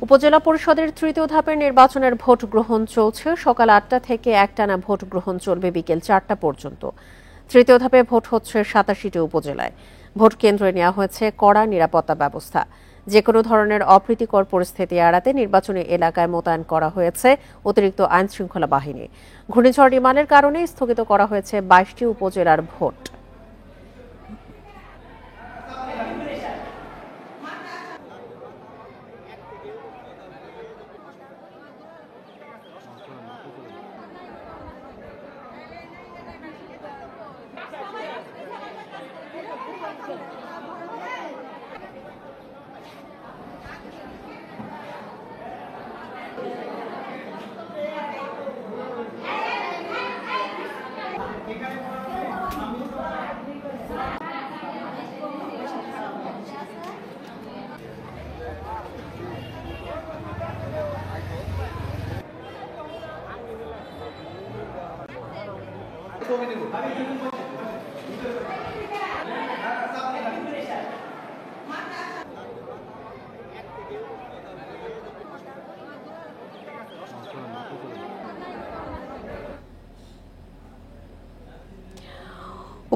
উপজেলা পরিষদের তৃতীয় ধাপের নির্বাচনের ভোট গ্রহণ চলছে। সকাল ৮টা থেকে একটানা ভোট গ্রহণ চলবে বিকেল ৪টা পর্যন্ত। তৃতীয় ধাপে ভোট হচ্ছে ৮৭টি উপজেলায়। ভোট কেন্দ্রে নেওয়া হয়েছে কড়া নিরাপত্তা ব্যবস্থা। যেকোনো ধরনের অপ্রীতিকর পরিস্থিতি এড়াতে নির্বাচনী এলাকায় মোতায়েন করা হয়েছে অতিরিক্ত আইন শৃঙ্খলা বাহিনী। ঘূর্ণিঝড় রিমালের কারণে স্থগিত করা হয়েছে ২২টি উপজেলার ভোট।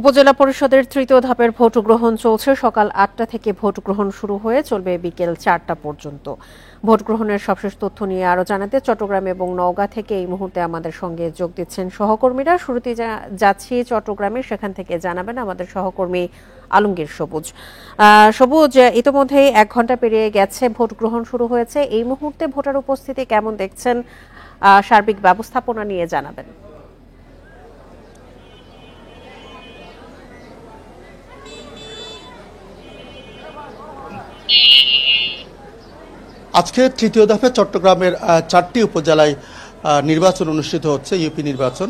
উপজেলা পরিষদের তৃতীয় ধাপের ভোট গ্রহণ চলছে। সকাল ৮টা থেকে ভোট গ্রহণ শুরু হয়ে চলবে বিকেল ৪টা পর্যন্ত। ভোট গ্রহণের সবশেষ তথ্য নিয়ে আরো জানাতে চট্টগ্রাম এবং নওগাঁ থেকে এই মুহূর্তে আমাদের সঙ্গে যোগ দিচ্ছেন সহকর্মীরা। শুরুতে যাচ্ছি চট্টগ্রামে, সেখান থেকে জানাবেন আমাদের সহকর্মী আলমগীর সবুজ। সবুজ, ইতিমধ্যেই ১ ঘন্টা পেরিয়ে গেছে, ভোট গ্রহণ শুরু হয়েছে। এই মুহূর্তে ভোটার উপস্থিতি কেমন দেখছেন? সার্বিক ব্যবস্থাপনা নিয়ে জানাবেন। আজকে তৃতীয় ধাপে চট্টগ্রামের ৪টি উপজেলায় নির্বাচন অনুষ্ঠিত হচ্ছে, ইউপি নির্বাচন।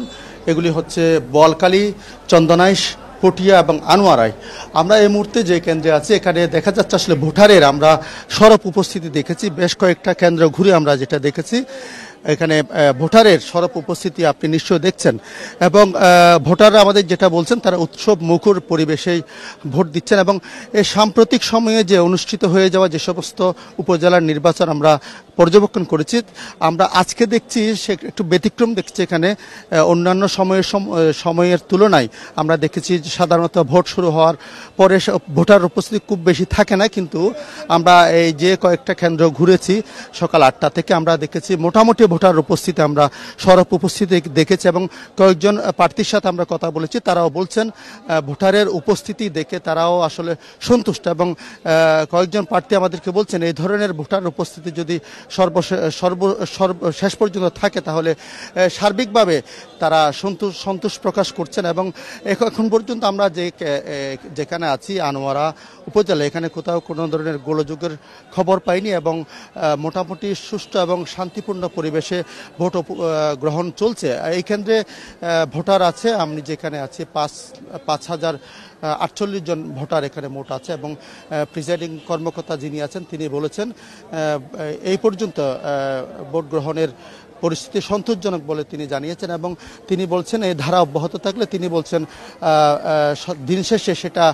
এগুলি হচ্ছে বোয়ালখালী, চন্দনাইশ, পটিয়া এবং আনোয়ারায়। আমরা এই মুহূর্তে যে কেন্দ্রে আছি, এখানে দেখা যাচ্ছে আসলে ভোটারের আমরা সরব উপস্থিতি দেখেছি। বেশ কয়েকটা কেন্দ্র ঘুরে আমরা যেটা দেখেছি, এখানে ভোটারের সরব উপস্থিতি আপনি নিশ্চয় দেখছেন। এবং ভোটাররা আমাদের যেটা বলছেন, তারা উৎসব মুখর পরিবেশেই ভোট দিচ্ছেন। এবং এই সাম্প্রতিক সময়ে যে অনুষ্ঠিত হয়ে যাওয়া যে সমস্ত উপজেলার নির্বাচন আমরা পর্যবেক্ষণ করেছি, আমরা আজকে দেখছি সে একটু ব্যতিক্রম দেখছি। এখানে অন্যান্য সময়ের তুলনায় আমরা দেখেছি সাধারণত ভোট শুরু হওয়ার পরে ভোটার উপস্থিতি খুব বেশি থাকে না, কিন্তু আমরা এই যে কয়েকটা কেন্দ্র ঘুরেছি সকাল ৮টা থেকে, আমরা দেখেছি মোটামুটি ভোটার উপস্থিতি আমরা সরব উপস্থিতি দেখেছি। এবং কয়েকজন প্রার্থীর সাথে আমরা কথা বলেছি, তারাও বলছেন ভোটারের উপস্থিতি দেখে তারাও আসলে সন্তুষ্ট। এবং কয়েকজন প্রার্থী আমাদেরকে বলছেন এই ধরনের ভোটার উপস্থিতি যদি শেষ পর্যন্ত থাকে, তাহলে সার্বিকভাবে তারা সন্তোষ প্রকাশ করছেন। এবং এখন পর্যন্ত আমরা যেখানে আছি আনোয়ারা উপজেলা, এখানে কোথাও কোনো ধরনের গোলযোগের খবর পাইনি এবং মোটামুটি সুষ্ঠু এবং শান্তিপূর্ণ পরিবেশে ভোট গ্রহণ চলছে। এই কেন্দ্রে ভোটার আছে, আমি যেখানে আছি ৫,০৪৮ জন ভোটার এখানে মোট আছে। এবং প্রিসাইডিং কর্মকর্তা যিনি আছেন তিনি বলেছেন এই পর্যন্ত ভোট গ্রহণের পরিস্থিতি সন্তোষজনক বলে তিনি জানিয়েছেন। এবং তিনি বলছেন এই ধারা অব্যাহত থাকলে তিনি বলছেন দিন শেষে সেটা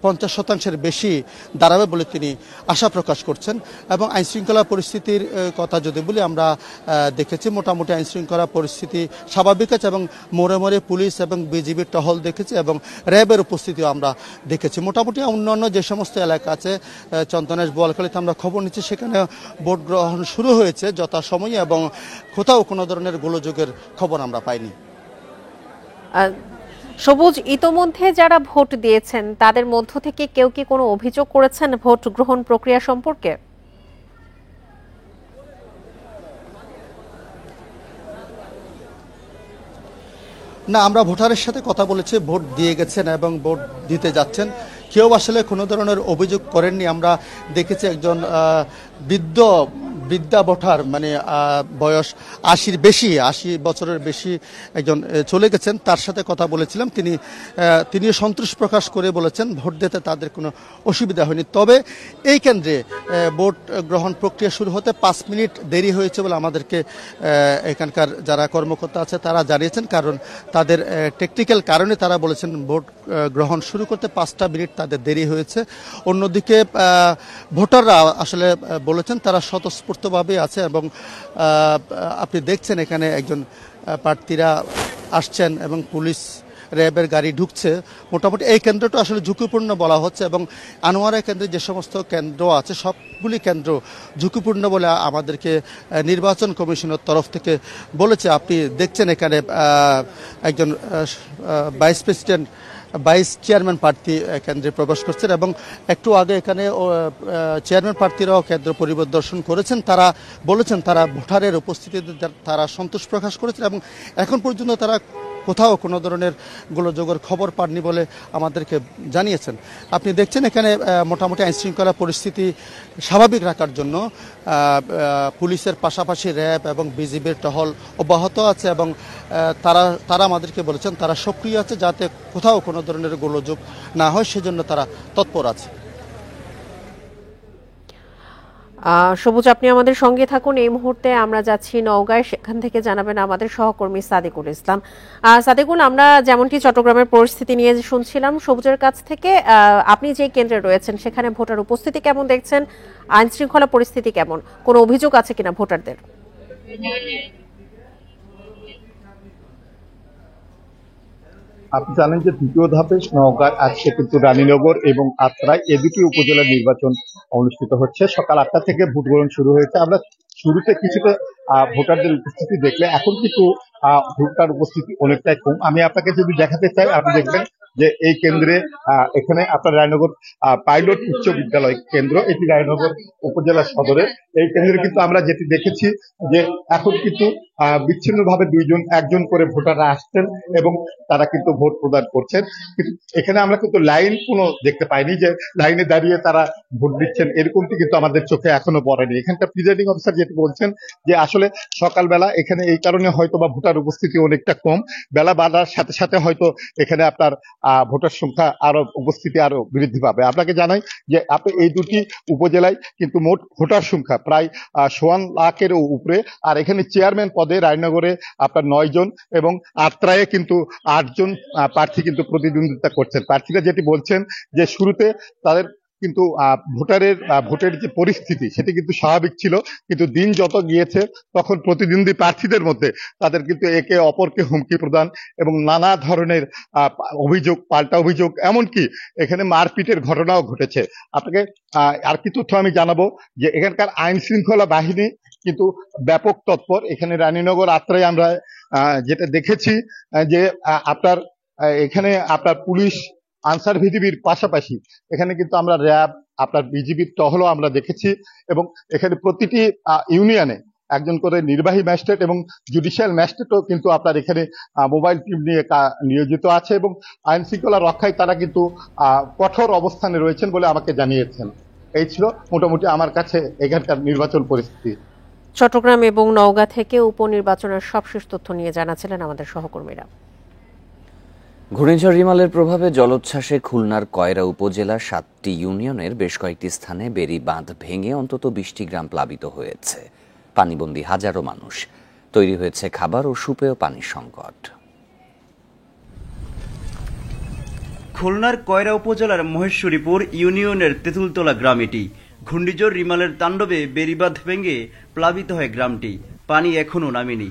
৫০% বেশি দাঁড়াবে বলে তিনি আশা প্রকাশ করছেন। এবং আইনশৃঙ্খলা পরিস্থিতির কথা যদি বলি, আমরা দেখেছি মোটামুটি আইনশৃঙ্খলা পরিস্থিতি স্বাভাবিক আছে। এবং মোড়ে মোড়ে পুলিশ এবং বিজিবির টহল দেখেছি এবং র্যাবের উপস্থিতিও আমরা দেখেছি। মোটামুটি অন্যান্য যে সমস্ত এলাকা আছে, চন্দনাইশ, বোয়ালখালীতে আমরা খবর নিচ্ছি, সেখানে ভোট গ্রহণ শুরু হয়েছে যথাসময়ে এবং কোথাও কোনো ধরনের গোলযোগের খবর আমরা পাইনি। সবুজ, ইতোমধ্যে যারা ভোট দিয়েছেন তাদের মধ্য থেকে কেউ কি কোনো অভিযোগ করেছেন ভোট গ্রহণ প্রক্রিয়া সম্পর্কে? না, আমরা ভোটারের সাথে কথা বলেছি, ভোট দিয়ে গেছেন এবং ভোট দিতে যাচ্ছেন। কেউ আসলে কোনো ধরনের অভিযোগ করেননি। আমরা দেখেছি একজন বৃদ্ধা ভোটার, মানে বয়স ৮০ বছরের বেশি একজন চলে গেছেন, তার সাথে কথা বলেছিলাম। তিনিও সন্তোষ প্রকাশ করে বলেছেন ভোট দিতে তাদের কোনো অসুবিধা হয়নি। তবে এই কেন্দ্রে ভোট গ্রহণ প্রক্রিয়া শুরু হতে ৫ মিনিট দেরি হয়েছে বলে আমাদেরকে এখানকার যারা কর্মকর্তা আছে তারা জানিয়েছেন। কারণ তাদের টেকনিক্যাল কারণে তারা বলেছেন ভোট গ্রহণ শুরু করতে ৫টা মিনিট তাদের দেরি হয়েছে। অন্যদিকে ভোটাররা আসলে বলেছেন তারা স্বতঃস্ফূর্ত শক্তভাবে আছে এবং আপনি দেখছেন এখানে একজন প্রার্থীরা আসছেন এবং পুলিশ র্যাবের গাড়ি ঢুকছে। মোটামুটি এই কেন্দ্রটা আসলে ঝুঁকিপূর্ণ বলা হচ্ছে এবং আনোয়ারা কেন্দ্রে যে সমস্ত কেন্দ্র আছে সবগুলি কেন্দ্র ঝুঁকিপূর্ণ বলে আমাদেরকে নির্বাচন কমিশনের তরফ থেকে বলেছে। আপনি দেখছেন এখানে একজন ভাইস চেয়ারম্যান প্রার্থী কেন্দ্রে প্রবেশ করছেন এবং একটু আগে এখানে চেয়ারম্যান প্রার্থীরাও কেন্দ্র পরিদর্শন করেছেন। তারা বলেছেন তারা ভোটারের উপস্থিতিতে তারা সন্তোষ প্রকাশ করেছেন এবং এখন পর্যন্ত তারা কোথাও কোনো ধরনের গোলযোগের খবর পাননি বলে আমাদেরকে জানিয়েছেন। আপনি দেখছেন এখানে মোটামুটি আইনশৃঙ্খলা পরিস্থিতি স্বাভাবিক রাখার জন্য পুলিশের পাশাপাশি র্যাব এবং বিজিবির টহল অব্যাহত আছে এবং তারা আমাদেরকে বলেছেন তারা সক্রিয় আছে যাতে কোথাও কোনো ধরনের গোলযোগ না হয় সেজন্য তারা তৎপর আছে। সবুজ, আপনি আমাদের সঙ্গে থাকুন। এই মুহূর্তে আমরা যাচ্ছি নওগাঁয়, সেখান থেকে জানাবেন আমাদের সহকর্মী সাদিকুল ইসলাম। সাদিকুল, আমরা যেমনটি চট্টগ্রামের পরিস্থিতি নিয়ে শুনছিলাম সবুজের কাছ থেকে, আপনি যে কেন্দ্রে রয়েছেন সেখানে ভোটার উপস্থিতি কেমন দেখছেন, আইন শৃঙ্খলা পরিস্থিতি কেমন, কোনো অভিযোগ আছে কিনা ভোটারদের? আপনি জানেন যে দ্বিতীয় ধাপে নওগাঁর আজকে কিন্তু রানীনগর এবং আত্রাই এ দুটি উপজেলার নির্বাচন অনুষ্ঠিত হচ্ছে। সকাল 8টা থেকে ভোট গ্রহণ শুরু হয়েছে। আমরা শুরুতে কিছুটা ভোটারদের উপস্থিতি দেখলে এখন কিন্তু ভোটার উপস্থিতি অনেকটাই কম। আমি আপনাকে যদি দেখাতে চাই, আপনি দেখবেন যে এই কেন্দ্রে এখানে আপনার রায়নগর পাইলট উচ্চ বিদ্যালয় কেন্দ্র, এটি রায়নগর উপজেলা সদরে। এই কেন্দ্রে কিন্তু আমরা যেটি দেখেছি যে এখন কিন্তু বিচ্ছিন্নভাবে একজন করে ভোটাররা আসছেন এবং তারা কিন্তু ভোট প্রদান করছেন। কিন্তু এখানে আমরা কিন্তু লাইন কোনো দেখতে পাইনি যে লাইনে দাঁড়িয়ে তারা ভোট দিচ্ছেন, এরকমটি কিন্তু আমাদের চোখে এখনো পড়েনি। এখানকার প্রিজাইডিং অফিসার যেটি বলছেন যে আসলে সকালবেলা এখানে এই কারণে হয়তো বা ভোটার উপস্থিতি অনেকটা কম, বেলা বাড়ার সাথে সাথে হয়তো এখানে আপনার ভোটার সংখ্যা উপস্থিতি আরো বৃদ্ধি পাবে। আপনাকে জানাই যে আপনি এই দুটি উপজেলায় কিন্তু মোট ভোটার সংখ্যা প্রায় 1.25 লাখের উপরে। আর এখানে চেয়ারম্যান পদে রায়নগরে আপনার 9 জন এবং আত্রায়ে কিন্তু 8 জন প্রার্থী কিন্তু প্রতিদ্বন্দ্বিতা করছেন। প্রার্থীরা যেটি বলছেন যে শুরুতে তাদের কিন্তু ভোটের যে পরিস্থিতি সেটি কিন্তু স্বাভাবিক ছিল, কিন্তু দিন যত গিয়েছে তখন প্রতিদ্বন্দ্বী প্রার্থীদের মধ্যে তাদের কিন্তু একে অপরকে হুমকি প্রদান এবং নানা ধরনের অভিযোগ, পাল্টা অভিযোগ, এমনকি এখানে মারপিটের ঘটনাও ঘটেছে। আপনাকে আর কি তথ্য আমি জানাবো যে এখানকার আইন শৃঙ্খলা বাহিনী কিন্তু ব্যাপক তৎপর। এখানে রানীনগর আত্রাই আমরা যেটা দেখেছি যে এখানে আপনার পুলিশ আনসার ভিডিবির পাশাপাশি এখানে কিন্তু আমরা র্যাব, আপনার বিজিবির টহলও আমরা দেখেছি এবং এখানে প্রতিটি ইউনিয়নে একজন করে নির্বাহী ম্যাজিস্ট্রেট এবং জুডিশিয়াল ম্যাজিস্ট্রেটও কিন্তু আপনার এখানে মোবাইল টিম নিয়ে নিয়োজিত আছে এবং আইন শৃঙ্খলা রক্ষায় তারা কিন্তু কঠোর অবস্থানে রয়েছেন বলে আমাকে জানিয়েছেন। এই ছিল মোটামুটি আমার কাছে এখানকার নির্বাচন পরিস্থিতি। চট্টগ্রাম এবং নওগাঁ থেকে উপনির্বাচনের সবশেষ তথ্য নিয়ে জানাচ্ছিলেন আমাদের সহকর্মীরা। ঘূর্ণিঝড় রিমালের প্রভাবে জলোচ্ছ্বাসে খুলনার কয়রা উপজেলার 7টি ইউনিয়নের বেশ কয়েকটি স্থানে বেড়ি বাঁধ ভেঙে অন্তত 20টি গ্রাম প্লাবিত হয়েছে। পানিবন্দী হাজারো মানুষ। তৈরি হয়েছে খাবার ও সুপেয় পানির সংকট। খুলনার কয়রা উপজেলার মহেশ্বরীপুর ইউনিয়নের তেঁতুলতলা গ্রাম এটি। ঘূর্ণিঝড় রিমালের তাণ্ডবে বেড়িবাঁধ ভেঙে প্লাবিত হয় গ্রামটি। পানি এখনো নামেনি।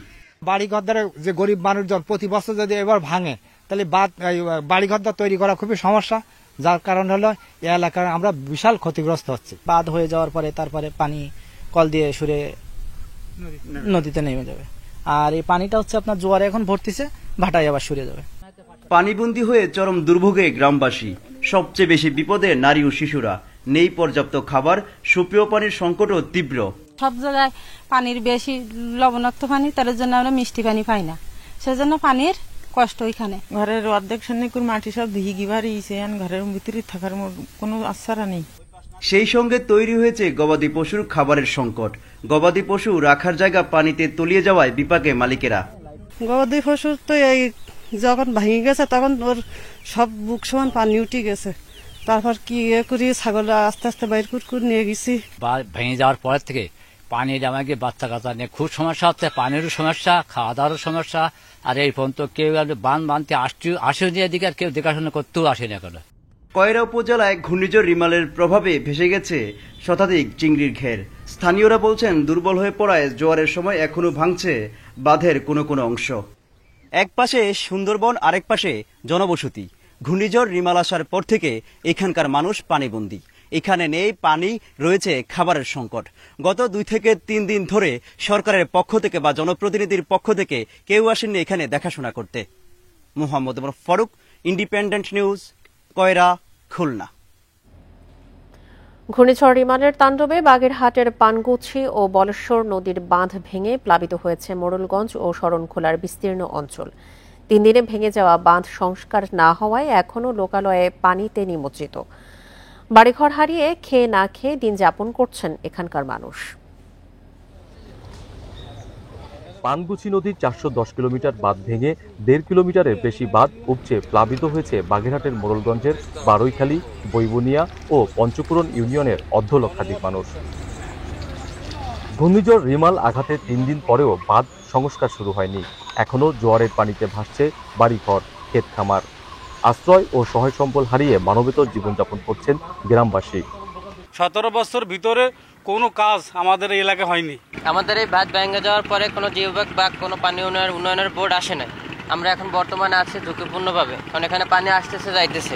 বাড়িঘর যে গরিব মানুষজন প্রতি বছর যদি এবার ভাঙে তাহলে বাড়িঘর তৈরি করা খুবই সমস্যা, যার কারণ হলো এই এলাকার আমরা বিশাল ক্ষতিগ্রস্ত হচ্ছে। বাঁধ হয়ে যাওয়ার পরে তারপরে পানি কল দিয়ে সুরে নদীতে নেমে যাবে, আর এই পানিটা হচ্ছে আপনার জোয়ারে এখন ভর্তিছে, ভাটায় আবার সরে যাবে। পানিবন্দী হয়ে চরম দুর্ভোগে গ্রামবাসী। সবচেয়ে বেশি বিপদে নারী ও শিশুরা। নেই পর্যাপ্ত খাবার, সুপেয় পানির সংকটও তীব্র। সব জায়গায় পানির বেশি লবণাক্ত পানি, তার জন্য আমরা মিষ্টি পানি পাই না, সেজন্য পানির কষ্ট। ওইখানে ঘরের অর্ধেক সন্নিকুর মাটি সব ধুয়ে বাড়িয়েছে, ঘরের ভিতরে থাকার কোনো আশ্বারা নেই। সেই সঙ্গে তৈরি হয়েছে গবাদি পশুর খাবারের সংকট। গবাদি পশু রাখার জায়গা পানিতে তলিয়ে যাওয়ায় বিপাকে মালিকেরা। গবাদি পশু তো এই যখন ভেঙে গেছে তখন ওর সব বুক সমান পানি উঠে গেছে, তারপর কি করি ছাগল আস্তে আস্তে বাইর করে নিয়ে গেছি। ভেঙে যাওয়ার পর থেকে পানি জমা গিয়ে বাচ্চা কাচ্চা নিয়ে খুব সমস্যা হচ্ছে, পানিরও সমস্যা, খাওয়া দাওয়ারও সমস্যা। আর এই পর্যন্ত কেউ বাঁধতে আসেনি এদিকে, আর কেউ দেখাশোনা করতেও আসেনি এখনো। কয়রা উপজেলায় ঘূর্ণিঝড় রিমালের প্রভাবে ভেসে গেছে শতাধিক চিংড়ির ঘের। স্থানীয়রা বলছেন দুর্বল হয়ে পড়ায় জোয়ারের সময় এখনো ভাঙছে বাঁধের কোনো কোনো অংশ। এক পাশে সুন্দরবন, আরেক পাশে জনবসতি। ঘূর্ণিঝড় রিমাল আসার পর থেকে এখানকার মানুষ পানিবন্দী। এখানে নেই পানি, রয়েছে খাবারের সংকট। গত 2 থেকে 3 দিন ধরে সরকারের পক্ষ থেকে বা জনপ্রতিনিধির পক্ষ থেকে কেউ আসেননি এখানে দেখাশোনা করতে। মোহাম্মদ ফারুক, ইন্ডিপেন্ডেন্ট নিউজ, কয়রা, খুলনা। ঘূর্ণিঝড় রিমালের তাণ্ডবে বাগেরহাটের পানগুছি ও বলেশ্বর নদীর বাঁধ ভেঙে প্লাবিত হয়েছে মোড়লগঞ্জ ও শরণখোলার বিস্তীর্ণ অঞ্চল। 3 দিনে ভেঙে যাওয়া বাঁধ সংস্কার না হওয়ায় এখনও লোকালয়ে পানিতে নিমজ্জিত। বাড়িঘর হারিয়ে খেয়ে না খেয়ে দিন যাপন করছেন এখানকার মানুষ। পানগুছি নদীর 410 কিলোমিটার বাঁধ ভেঙে 1.5 কিলোমিটারের বেশি বাঁধ উপচে প্লাবিত হয়েছে বাগেরহাটের মোড়লগঞ্জের বারৈখালী, বৈবনিয়া ও পঞ্চপুরন ইউনিয়নের অর্ধলক্ষাধিক মানুষ। ঘূর্ণিঝড় রিমাল আঘাতে 3 দিন পরেও বাঁধ সংস্কার শুরু হয়নি। এখনও জোয়ারের পানিতে ভাসছে বাড়িঘর, ক্ষেত খামার। আশ্রয় ও সহায় সম্বল হারিয়ে মানবেতর জীবনযাপন করছেন গ্রামবাসী। 17 বছর ভিতরে কোনো কাজ আমাদের এই এলাকায় হয়নি। আমাদের এই বাঁধ ভেঙে যাওয়ার পরে কোনো জিওব্যাগ বা কোনো পানি উন্নয়নের বোর্ড আসে না। আমরা এখন বর্তমানে আছি ঝুঁকিপূর্ণভাবে, কারণ এখানে পানি আসতেছে যাইতেছে।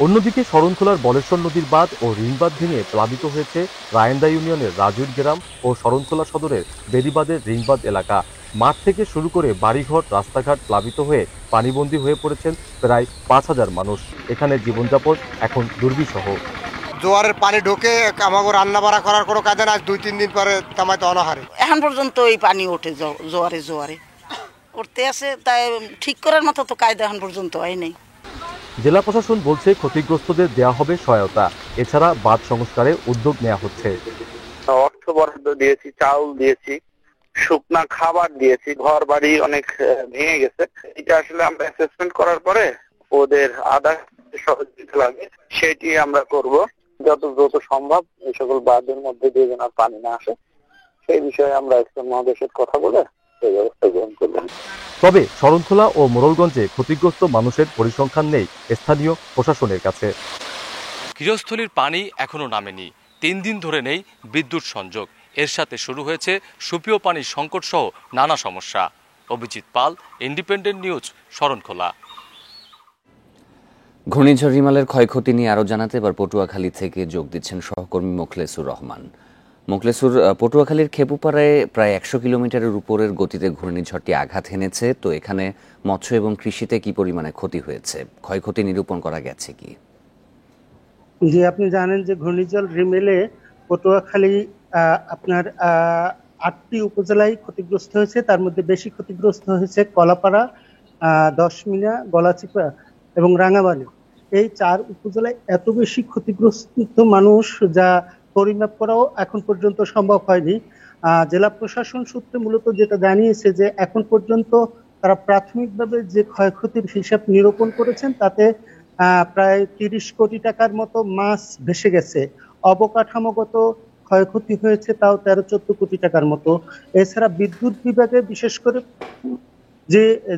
অন্যদিকে শরণখোলার বলেশ্বর নদীর বাঁধ ও রিংবাঁধ ভেঙে প্লাবিত হয়েছে রায়েন্দা ইউনিয়নের রাজুর গ্রাম ও শরণখোলা সদরের বেরিবাঁধের রিংবাঁধ এলাকা। মাঠ থেকে শুরু করে বাড়িঘর, রাস্তাঘাট প্লাবিত হয়ে পানিবন্দী হয়ে পড়েছেন প্রায় 5,000 মানুষ। এখানে জীবনযাপন এখন দুর্বিষহ। জোয়ারের পানি ঢোকে আমাকে রান্না বাড়া করার কোনো কাজে না। 2-3 দিন পরে তামাইতে অনাহারে। এখন পর্যন্ত এই পানি ওঠে জোয়ারে উঠতে আছে, তাই ঠিক করার মতো তো কায়দা এখন পর্যন্ত হয় নাই। জেলা প্রশাসন বলছে ক্ষতিগ্রস্তদের দেয়া হবে সহায়তা। এছাড়া বাঁধ সংস্কারে উদ্যোগ নেওয়া হচ্ছে। অর্থ বরাদ্দ দিয়েছি, চাউল দিয়েছি, শুকনা খাবার দিয়েছি। ঘর বাড়ি অনেক ভেঙে গেছে। এটা আসলে আমরা অ্যাসেসমেন্ট করার পরে ওদের আদার সহযোগিতা লাগে সেটি আমরা করব। যত দ্রুত সম্ভব এই সকল বাঁধের মধ্যে দিয়ে যেন পানি না আসে সেই বিষয়ে আমরা মহাদেশের কথা বলে সেই ব্যবস্থা গ্রহণ করলাম। তবে শরণখোলা ও মোড়লগঞ্জে ক্ষতিগ্রস্ত মানুষের পরিসংখ্যান নেই স্থানীয় প্রশাসনের কাছে। গৃহস্থলীর পানি এখনো নামেনি। 3 দিন ধরে নেই বিদ্যুৎ সংযোগ। এর সাথে শুরু হয়েছে সুপেয় পানির সংকট সহ নানা সমস্যা। অভিজিৎ পাল, ইন্ডিপেন্ডেন্ট নিউজ, শরণখোলা। ঘূর্ণিঝড় রিমালের ক্ষয়ক্ষতি নিয়ে আরও জানাতে এবার পটুয়াখালী থেকে যোগ দিচ্ছেন সহকর্মী মোখলেসুর রহমান। মোখলেসুর, পটুয়াখালীর খেপুপাড়ায় প্রায় 100 কিলোমিটারের উপরের গতিতে ঘূর্ণিঝড়টি আঘাত হেনেছে। তো এখানে মৎস্য এবং কৃষিতে কি পরিমাণে ক্ষতি হয়েছে, ক্ষয়ক্ষতি নিরূপণ করা গেছে কি? জি, আপনি জানেন যে ঘূর্ণিঝড় রিমেলে পটুয়াখালী আপনার 8টি উপজেলায় ক্ষতিগ্রস্ত হয়েছে। তার মধ্যে বেশি ক্ষতিগ্রস্ত হয়েছে কলাপাড়া, দশমিনা, গলাচিপা এবং রাঙাবাড়ি। এই 4 উপজেলায় এত বেশি ক্ষতিগ্রস্ত মানুষ যা পরিমাপ করাও এখন পর্যন্ত সম্ভব হয়নি। জেলা প্রশাসন সূত্রে মূলত যেটা জানিয়েছে যে এখন পর্যন্ত তারা প্রাথমিকভাবে যে ক্ষয়ক্ষতির হিসাব নিরূপণ করেছেন তাতে প্রায় 30 কোটি টাকার মতো মাছ ভেসে গেছে। অবকাঠামোগত ক্ষয়ক্ষতি হয়েছে তাও 13-14 কোটি টাকার মতো। এছাড়া বিদ্যুৎ বিভাগে বিশেষ করে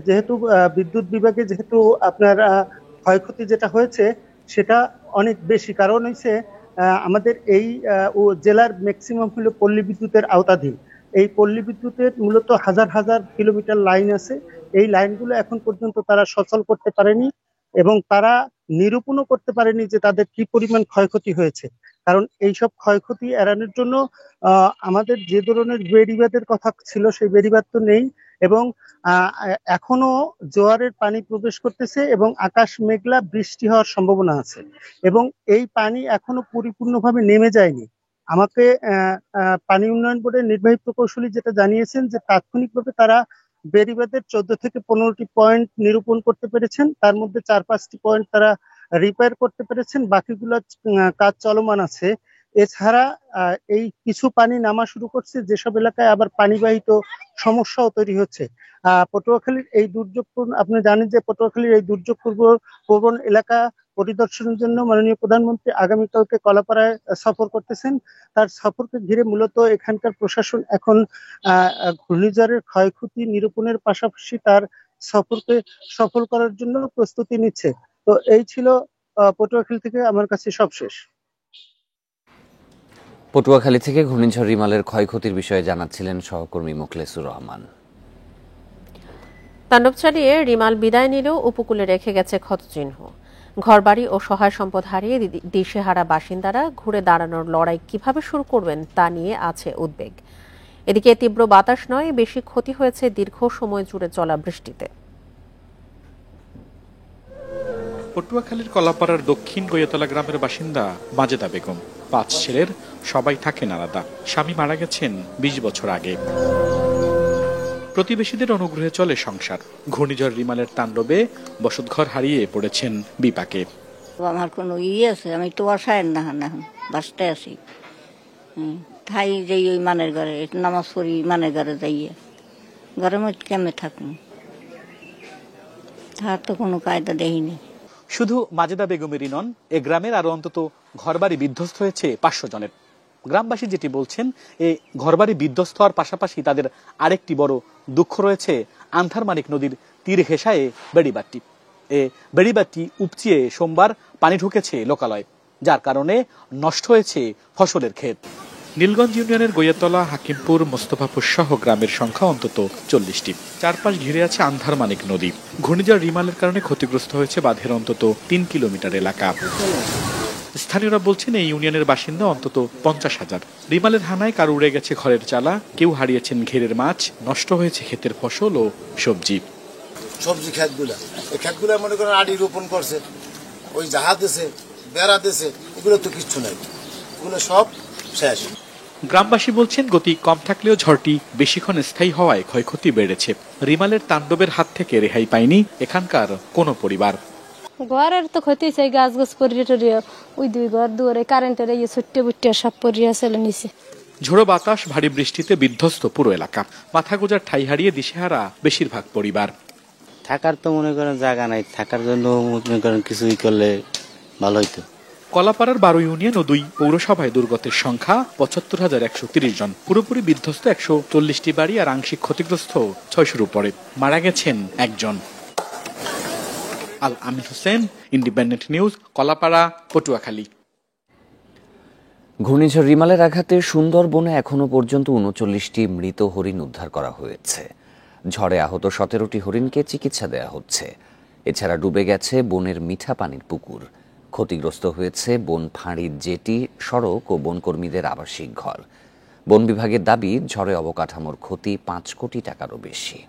যেহেতু বিদ্যুৎ বিভাগে যেহেতু আপনার ক্ষয়ক্ষতি যেটা হয়েছে সেটা অনেক বেশি, কারণ হচ্ছে আমাদের এই জেলার ম্যাক্সিমাম হলো পল্লী বিদ্যুতের আওতাধীন। এই পল্লী বিদ্যুতের মূলত হাজার হাজার কিলোমিটার লাইন আছে। এই লাইনগুলো এখন পর্যন্ত তারা সচল করতে পারেনি এবং তারা নিরূপণও করতে পারেনি যে তাদের কি পরিমাণ ক্ষয়ক্ষতি হয়েছে। কারণ এইসব ক্ষয়ক্ষতি এড়ানোর জন্য আমাদের যে ধরনের বেড়িবাঁধের কথা ছিল সেই বেড়িবাঁধ তো নেই এবং এখনো জোয়ারের পানি প্রবেশ করতেছে এবং আকাশ মেঘলা, বৃষ্টি হওয়ার সম্ভাবনা আছে এবং এই পানি এখনো পরিপূর্ণভাবে নেমে যায়নি। আমাকে পানি উন্নয়ন বোর্ডের নির্বাহী প্রকৌশলী যেটা জানিয়েছেন যে তাৎক্ষণিকভাবে তারা বেড়িবাঁধের 14 থেকে 15টি পয়েন্ট নিরূপণ করতে পেরেছেন। তার মধ্যে 4-5টি পয়েন্ট তারা রিপেয়ার করতে পেরেছেন, বাকিগুলো কাজ চলমান আছে। এছাড়া এই কিছু পানি নামা শুরু করছে, যেসব এলাকায় আবার পানিবাহিত সমস্যাও তৈরি হচ্ছে। পটুয়াখালীর এই দুর্যোগপূর্ণ, আপনি জানেন যে পটুয়াখালীর এই দুর্যোগ প্রবণ এলাকা পরিদর্শনের জন্য মাননীয় প্রধানমন্ত্রী আগামীকালকে কলাপাড়ায় সফর করতেছেন। তার সফরকে ঘিরে মূলত এখানকার প্রশাসন এখন ঘূর্ণিঝড়ের ক্ষয়ক্ষতি নিরূপণের পাশাপাশি তার সফরকে সফল করার জন্য প্রস্তুতি নিচ্ছে। তো এই ছিল পটুয়াখালী থেকে আমার কাছে সব শেষ। পটুয়াখালী থেকে ঘূর্ণিঝড় রিমালের ক্ষয়ক্ষতির বিষয়ে জানাচ্ছিলেন সহকর্মী মোখলেসুর রহমান। তাণ্ডব চালিয়ে রিমাল বিদায় নিলেও উপকূলে রেখে গেছে ক্ষতচিহ্ন। ঘরবাড়ি ও সহায় সম্পদ হারিয়ে দিশেহারা বাসিন্দারা ঘুরে দাঁড়ানোর লড়াই কিভাবে শুরু করবেন তা নিয়ে আছে উদ্বেগ। এদিকে তীব্র বাতাস নয়, বেশি ক্ষতি হয়েছে দীর্ঘ সময় জুড়ে চলা বৃষ্টিতে। পটুয়াখালীর কলাপাড়ার দক্ষিণ গইয়াতলা গ্রামের বাসিন্দা মাজেদা বেগম। 5 ছেলের সবাই থাকেন আলাদা। স্বামী মারা গেছেন 20 বছর আগে। প্রতিবেশীদের অনুগ্রহে চলে সংসার। ঘূর্ণিঝড় রিমালের তাণ্ডবে বসতঘর হারিয়ে পড়েছেন বিপাকে। আমার কোনো আছে, আমি তো বাসায় না এখন বাসটায় আছি। ঠাই যাই ওই মানের ঘরে নামাজ পড়ি, মানের ঘরে যাইয়ে ঘরের মধ্যে কেমনে থাকুন, তার তো কোনো কায়দা দেখিনি। শুধু মাজেদা বেগমেরই নন, এ গ্রামের আরো অন্তত ঘরবাড়ি বিধ্বস্ত হয়েছে 500 জনের। গ্রামবাসী যেটি বলছেন, এই ঘরবাড়ি বিধ্বস্ত হওয়ার পাশাপাশি তাদের আরেকটি বড় দুঃখ রয়েছে আন্ধারমানিক নদীর তীর ঘেঁষায় বেড়িবাঁধটি। এ বেড়িবাঁধটি উপচিয়ে সোমবার পানি ঢুকেছে লোকালয়ে, যার কারণে নষ্ট হয়েছে ফসলের ক্ষেত। নীলগঞ্জ ইউনিয়নের গইয়াতলা, হাকিমপুর, মোস্তফাপুর সহ গ্রামের সংখ্যা অন্তত 40টি। চারপাশ ঘিরে আছে আন্ধারমানিক নদী। ঘূর্ণিঝড় রিমালের কারণে ক্ষতিগ্রস্ত হয়েছে বাঁধের অন্তত 3 কিলোমিটার এলাকা। স্থানীয়রা বলছেন এই ইউনিয়নের বাসিন্দা অন্তত 50,000। রিমালের হানায় কারো উড়ে গেছে ঘরের চালা, কেউ হারিয়েছেন ঘেরের মাছ, নষ্ট হয়েছে ক্ষেতের ফসল ও সবজি। সবজি ক্ষেতগুলো মনে করেন আড়ি রোপণ করছে, ওই জাহাজ দেশে বেড়া দেশে, এগুলো তো কিচ্ছু নাই, এগুলো সব শেষ। গ্রামবাসী বলছেন গতি কম থাকলেও ঝড়টি বেশিক্ষণ স্থায়ী হওয়ায় ক্ষয়ক্ষতি বেড়েছে। রিমালের তাণ্ডবের হাত থেকে রেহাই পায়নি এখানকার কোনো পরিবার। ঘরের তো ক্ষতি হয়েছে, গাছ গাছ পরিয়ে টরিয়ে ওই 2 ঘর দুয়ারে কারেন্টের এই ছুট্টে বুট্টে সব পরিয়ে চলে নিছে। ঝোড়ো বাতাস, ভারী বৃষ্টিতে বিধ্বস্ত পুরো এলাকা। মাথা গোজার ঠাই হারিয়ে দিশেহারা বেশিরভাগ পরিবার। থাকার তো মনে করেন জায়গা নাই, থাকার জন্য মনে করেন কিছুই করলে ভালো হইতো। কলাপাড়ার 12 ইউনিয়ন ও 2 পৌরসভায় দুর্গতের সংখ্যা 75,130 জন। পুরোপুরি বিধ্বস্ত 140টি বাড়ি আর আংশিক ক্ষতিগ্রস্ত 600-র উপরে। মারা গেছেন 1 জন। আল আমিন হোসেন, ইন্ডিপেন্ডেন্ট নিউজ, কলাপাড়া, পটুয়াখালী। ঘূর্ণিঝড় রিমালের আঘাতে সুন্দরবনে এখনো পর্যন্ত 39টি মৃত হরিণ উদ্ধার করা হয়েছে। ঝড়ে আহত 17টি হরিণকে চিকিৎসা দেওয়া হচ্ছে। এছাড়া ডুবে গেছে বনের মিঠা পানির পুকুর। ক্ষতিগ্রস্ত হয়েছে বন ফাঁড়ির জেটি, সড়ক ও বনকর্মীদের আবাসিক ঘর। বন বিভাগের দাবি, ঝড়ে অবকাঠামোর ক্ষতি 5 কোটি টাকারও বেশি।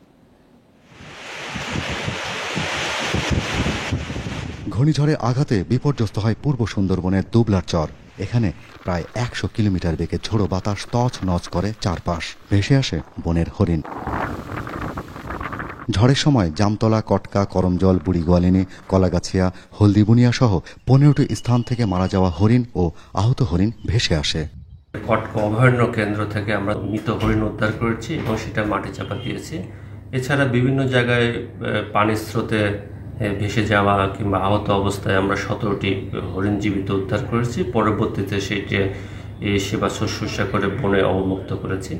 ঘূর্ণিঝড়ে আঘাতে বিপর্যস্ত হয় পূর্ব সুন্দরবনের দুবলার চর। এখানে প্রায় 100 কিলোমিটার বেগে ঝোড়ো বাতাস তছ নছ করে চারপাশ। ভেসে আসে বনের হরিণ। ঝড়ের সময় জামতলা, কটকা, করমজল, বুড়িগোয়ালিনী, কলাগাছিয়া, হলদিবুনিয়া সহ 15টি স্থান থেকে মারা যাওয়া হরিণ ও আহত হরিণ ভেসে আসে। কটকা অভয়ারণ্য কেন্দ্র থেকে আমরা মৃত হরিণ উদ্ধার করেছি এবং সেটা মাটি চাপা দিয়েছি। এছাড়া বিভিন্ন জায়গায় পানির স্রোতে ভেসে যাওয়া কিংবা আহত অবস্থায় আমরা 17টি হরিণ জীবিত উদ্ধার করেছি। পরবর্তীতে সেটি সেবা শুশ্রূষা করে বনে অবমুক্ত করেছি।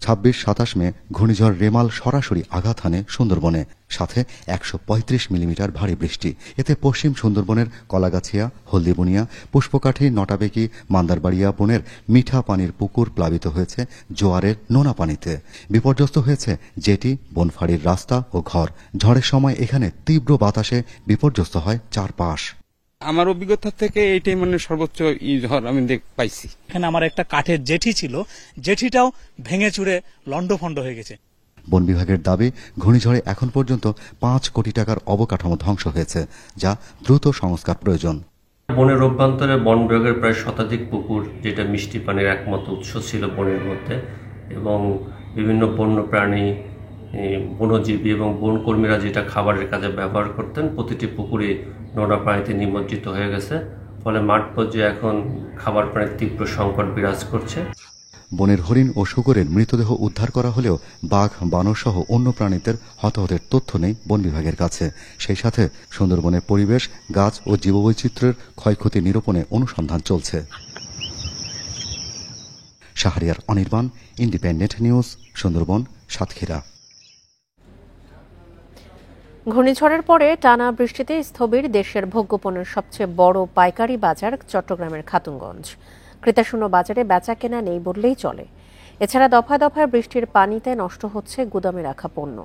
26-27 মে ঘূর্ণিঝড় রেমাল সরাসরি আঘাত হানে সুন্দরবনে, সাথে 135 মিলিমিটার ভারী বৃষ্টি। এতে পশ্চিম সুন্দরবনের কলাগাছিয়া, হলদিবুনিয়া, পুষ্পকাঠি, নটাবেকি, মান্দারবাড়িয়া বনের মিঠা পানির পুকুর প্লাবিত হয়েছে জোয়ারের নোনা পানিতে। বিপর্যস্ত হয়েছে জেটি, বনফাড়ির রাস্তা ও ঘর। ঝড়ের সময় এখানে তীব্র বাতাসে বিপর্যস্ত হয় চারপাশ। আমার অভিজ্ঞতা থেকে এইটাই মানে সর্বোচ্চ ঝড় আমি পাইছি। এখানে আমার একটা কাঠের জেঠি ছিল, জেঠিটাও ভেঙে চুরে লন্ডভন্ড হয়ে গেছে। বন বিভাগের দাবি, ঘূর্ণিঝড়ে এখন পর্যন্ত 5 কোটি টাকার অবকাঠামো ধ্বংস হয়েছে, যা দ্রুত সংস্কার প্রয়োজন। বনের অভ্যন্তরে বন বিভাগের প্রায় শতাধিক পুকুর, যেটা মিষ্টি পানির একমাত্র উৎস ছিল বনের মধ্যে, এবং বিভিন্ন বন্য প্রাণী, বনজীবী এবং বনকর্মীরা যেটা খাবারের কাজে ব্যবহার করতেন, প্রতিটি পুকুরে নোনা পানিতে নিমজ্জিত হয়ে গেছে। ফলে মাঠ পর্যায়ে এখন খাবার পানির তীব্র সংকট বিরাজ করছে। বনের হরিণ ও শূকরের মৃতদেহ উদ্ধার করা হলেও বাঘ, বানর সহ অন্য প্রাণীদের হতাহতের তথ্য নেই বন বিভাগের কাছে। সেই সাথে সুন্দরবনের পরিবেশ, গাছ ও জীববৈচিত্র্যের ক্ষয়ক্ষতি নিরূপণে অনুসন্ধান চলছে। Shahriar Anirban, independent news, Sundarban, Satkhira. ঘূর্ণিঝড়ের পরে টানা বৃষ্টিতে স্থবির দেশের ভোগ্যপণ্যের সবচেয়ে বড় পাইকারি বাজার চট্টগ্রামের খাতুনগঞ্জ। ক্রেতাশূন্য বাজারে বেচা কেনা নেই বললেই চলে। এছাড়া দফায় দফায় বৃষ্টির পানিতে নষ্ট হচ্ছে গুদামে রাখা পণ্য।